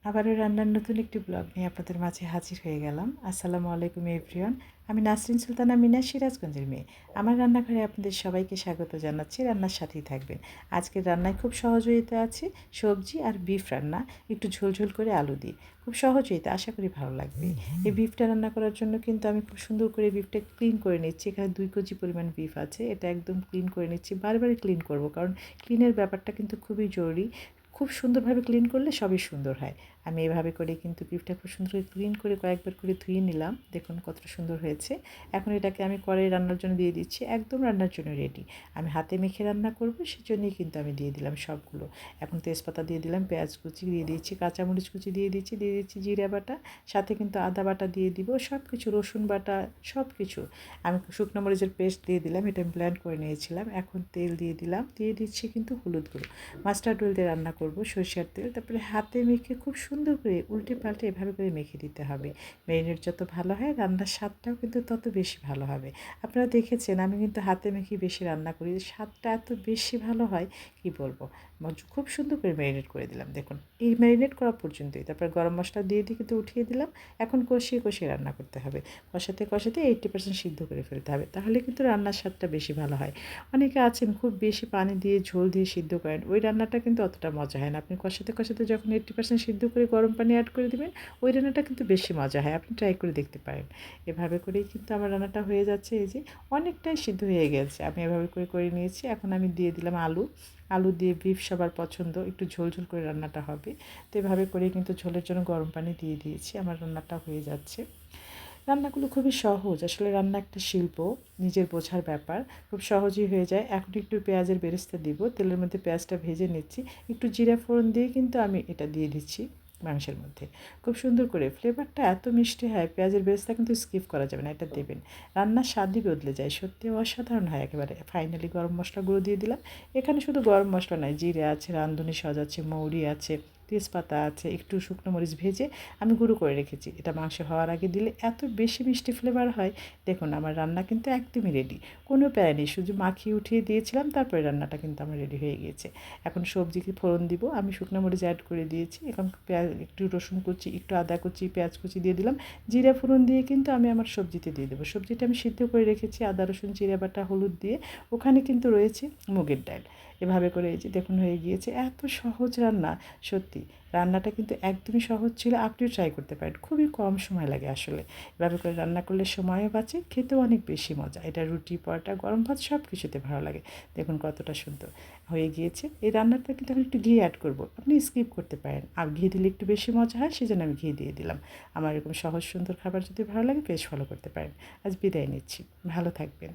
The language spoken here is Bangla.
আবারও রান্নার নতুন একটি ব্লগ নিয়ে আপনাদের মাঝে হাজির হয়ে গেলাম। আসসালামু আলাইকুম এভরিওয়ান। আমি নাসরিন সুলতানা মিনা, সিরাজগঞ্জের মেয়ে। আমার রান্নাঘরে আপনাদের সবাইকে স্বাগত জানাচ্ছি। রান্নার সাথেই থাকবেন। আজকের রান্নায় খুব সহযোগিতা আছে, সবজি আর বিফ রান্না, একটু ঝোলঝোল করে আলু দিয়ে। খুব সহযোগিতা, আশা করি ভালো লাগবে। এই বিফটা রান্না করার জন্য কিন্তু আমি খুব সুন্দর করে বিফটা ক্লিন করে নিচ্ছি। এখানে 2 কেজি পরিমাণ বিফ আছে। এটা একদম ক্লিন করে নিচ্ছি। বারবারই ক্লিন করব, কারণ ক্লিনের ব্যাপারটা কিন্তু খুবই জরুরি। খুব সুন্দরভাবে ক্লিন করলে সবই সুন্দর হয়। আমি এভাবে করে কিন্তু বিফটা খুব সুন্দর করে ক্লিন করে কয়েকবার করে ধুয়ে নিলাম। দেখুন কতটা সুন্দর হয়েছে। এখন এটাকে আমি কড়াই রান্নার জন্য দিয়ে দিচ্ছি। একদম রান্নার জন্য রেডি। আমি হাতে মেখে রান্না করব, সেজন্যই কিন্তু আমি দিয়ে দিলাম সবগুলো। এখন তেজপাতা দিয়ে দিলাম, পেঁয়াজ কুচি দিয়ে দিচ্ছি, কাঁচামরিচ কুচি দিয়ে দিচ্ছি জিরা বাটা, সাথে কিন্তু আদা বাটা দিয়ে দিব, সব কিছু, রসুন বাটা, সব কিছু। আমি শুকনো মরিচের পেস্ট দিয়ে দিলাম, এটা আমি ব্লেন্ড করে নিয়েছিলাম। এখন তেল দিয়ে দিলাম, দিয়ে দিচ্ছি কিন্তু হলুদ গুঁড়ো। মাস্টার্ড অয়েল দিয়ে রান্না করব, সরিষার তেল। তারপরে হাতে মেখে খুব সুন্দর করে উল্টে পাল্টে এভাবে করে মেখে দিতে হবে। ম্যারিনেট যত ভালো হয়, রান্নার স্বাদটাও কিন্তু তত বেশি ভালো হবে। আপনারা দেখেছেন আমি কিন্তু হাতে মেখে বেশি রান্না করি, স্বাদটা এত বেশি ভালো হয় কি বলবো। খুব সুন্দর করে ম্যারিনেট করে দিলাম। দেখুন এই ম্যারিনেট করা পর্যন্তই। তারপর গরম মশলা দিয়ে কিন্তু উঠিয়ে দিলাম। এখন কষিয়ে কষিয়ে রান্না করতে হবে। কষাতে কষাতে 80% সিদ্ধ করে ফেলতে হবে, তাহলে কিন্তু রান্নার স্বাদটা বেশি ভালো হয়। অনেকে আছেন খুব বেশি পানি দিয়ে ঝোল দিয়ে সিদ্ধ করেন, ওই রান্নাটা কিন্তু অতটা মজা হয় না। আপনি কষাতে কষাতে যখন 80% সিদ্ধ করে গরম পানি অ্যাড করে দিবেন, ওই রান্নাটা কিন্তু বেশি মজা হয়। আপনি ট্রাই করে দেখতে পারেন। এভাবে করেই কিন্তু আমার রান্নাটা হয়ে যাচ্ছে। এই যে অনেকটাই সিদ্ধ হয়ে গেছে, আমি এভাবে করে করে নিয়েছি। এখন আমি দিয়ে দিলাম আলু। আলু দিয়ে বিফ সবার পছন্দ, একটু ঝোল ঝোল করে রান্নাটা হবে। তো এভাবে করেই কিন্তু ঝোলের জন্য গরম পানি দিয়ে দিয়েছি। আমার রান্নাটা হয়ে যাচ্ছে। রান্নাগুলো খুবই সহজ, আসলে রান্না একটা শিল্প, নিজের বোঝার ব্যাপার। খুব সহজেই হয়ে যায়। এখন একটু পেঁয়াজের বেরেস্তা দিব, তেলের মধ্যে পেঁয়াজটা ভেজে নিচ্ছি। একটু জিরা ফোড়ন দিয়ে কিন্তু আমি এটা দিয়ে দিচ্ছি মাংসের মধ্যে। খুব সুন্দর করে ফ্লেভারটা এত মিষ্টি হয়, পেঁয়াজের বেরেস্তা কিন্তু স্কিপ করা যাবে না, এটা দেবেন। রান্নার স্বাদই বদলে যায়, সত্যি অসাধারণ হয় একেবারে। ফাইনালি গরম মশলাগুলো দিয়ে দিলাম। এখানে শুধু গরম মশলা নয়, জিরে আছে, রাঁধুনি সজ আছে, মৌরি আছে, তেজপাতা আছে, একটু শুকনো মরিচ ভেজে আমি গুঁড়ো করে রেখেছি। এটা মাংস হওয়ার আগে দিলে এত বেশি মিষ্টি ফ্লেভার হয়। দেখুন আমার রান্না কিন্তু একদমই রেডি, কোনো প্যারা নেই, শুধু মাখিয়ে উঠিয়ে দিয়েছিলাম, তারপরে রান্নাটা কিন্তু আমার রেডি হয়ে গিয়েছে। এখন সবজিকে ফোড়ন দিব, আমি শুকনো মরিচ অ্যাড করে দিয়েছি। এখন পেঁয়াজ, একটু রসুন কুচি, একটু আদা কুচি, পেঁয়াজ কুচি দিয়ে দিলাম। জিরা ফোড়ন দিয়ে কিন্তু আমি আমার সবজিতে দিয়ে দেবো। সবজিটা আমি সিদ্ধ করে রেখেছি, আদা রসুন জিরা বাটা হলুদ দিয়ে। ওখানে কিন্তু রয়েছে মুগের ডাল। এভাবে করে এই যে দেখুন হয়ে গিয়েছে। এত সহজ রান্না, সত্যি রান্নাটা কিন্তু একদমই সহজ ছিল। আপনিও ট্রাই করতে পারেন, খুবই কম সময় লাগে আসলে। এভাবে করে রান্না করলে সময়ও বাঁচে, খেতেও অনেক বেশি মজা। এটা রুটি, পরোটা, গরম ভাত সব কিছুতে ভালো লাগে। দেখুন কতটা সুন্দর হয়ে গিয়েছে। এই রান্নাটা কিন্তু আমি একটু ঘি অ্যাড করব, আপনি স্কিপ করতে পারেন। আর ঘি দিলে একটু বেশি মজা হয়, সেজন্য আমি ঘি দিয়ে দিলাম। আমার এরকম সহজ সুন্দর খাবার যদি ভালো লাগে, পেজ ফলো করতে পারেন। আজ বিদায় নিচ্ছি, ভালো থাকবেন।